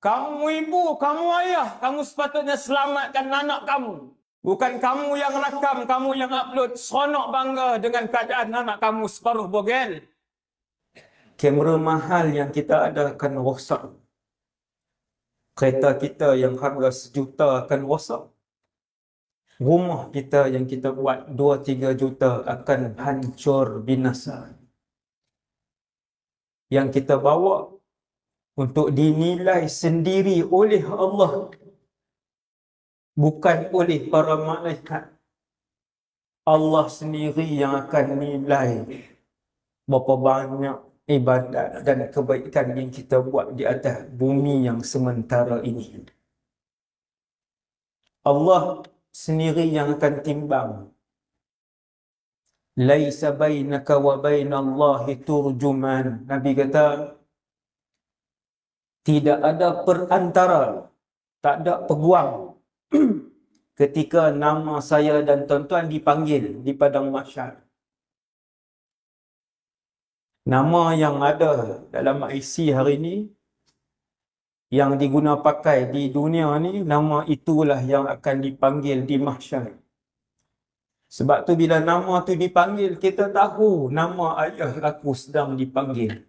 Kamu ibu, kamu ayah, kamu sepatutnya selamatkan anak kamu. Bukan kamu yang rakam, kamu yang upload. Seronok bangga dengan keadaan anak kamu separuh bogel. Kamera mahal yang kita ada akan rosak. Kereta kita yang harga 1 juta akan rosak. Rumah kita yang kita buat 2-3 juta akan hancur binasa. Yang kita bawa untuk dinilai sendiri oleh Allah, bukan oleh para malaikat. Allah sendiri yang akan nilai berapa banyak ibadat dan kebaikan yang kita buat di atas bumi yang sementara ini. Allah sendiri yang akan timbang. Laisa bainaka wa bainallahi turjuman. Nabi kata, tidak ada perantara, tak ada peguam ketika nama saya dan tuan-tuan dipanggil di padang mahsyar. Nama yang ada dalam IC hari ini, yang diguna pakai di dunia ni, nama itulah yang akan dipanggil di mahsyar. Sebab tu bila nama tu dipanggil, kita tahu nama ayah aku sedang dipanggil.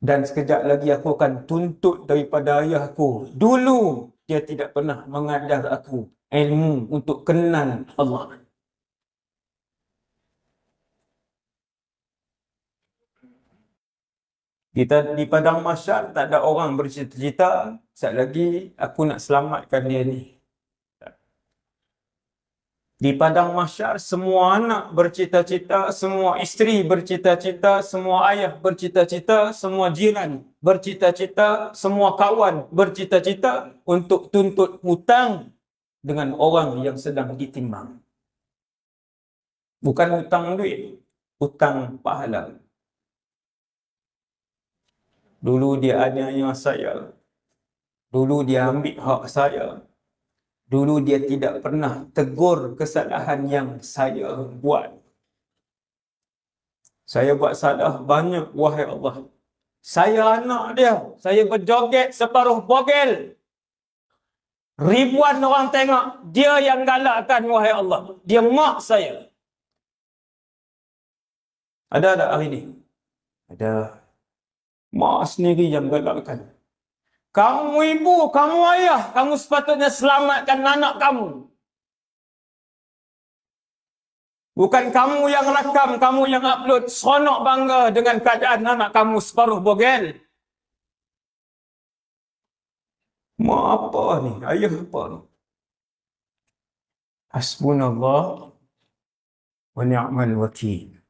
Dan sekejap lagi aku akan tuntut daripada ayahku. Dulu dia tidak pernah mengajar aku ilmu untuk kenal Allah. Kita di padang mahsyar tak ada orang bercita-cita, sekejap lagi aku nak selamatkan dia ni. Di padang mahsyar semua anak bercita-cita, semua isteri bercita-cita, semua ayah bercita-cita, semua jiran bercita-cita, semua kawan bercita-cita untuk tuntut hutang dengan orang yang sedang ditimbang. Bukan hutang duit, hutang pahala. Dulu dia aniaya saya. Dulu dia ambil hak saya. Dulu dia tidak pernah tegur kesalahan yang saya buat. Saya buat salah banyak, wahai Allah. Saya anak dia. Saya berjoget separuh bogel. Ribuan orang tengok. Dia yang galakkan, wahai Allah. Dia mak saya. Ada tak hari ini? Ada. Mak sendiri yang galakkan. Kamu ibu, kamu ayah, kamu sepatutnya selamatkan anak kamu. Bukan kamu yang rakam, kamu yang upload. Seronok bangga dengan keadaan anak kamu separuh bogel. Mak apa ni? Ayah apa ni? Hasbunallah wa ni'mal wakil.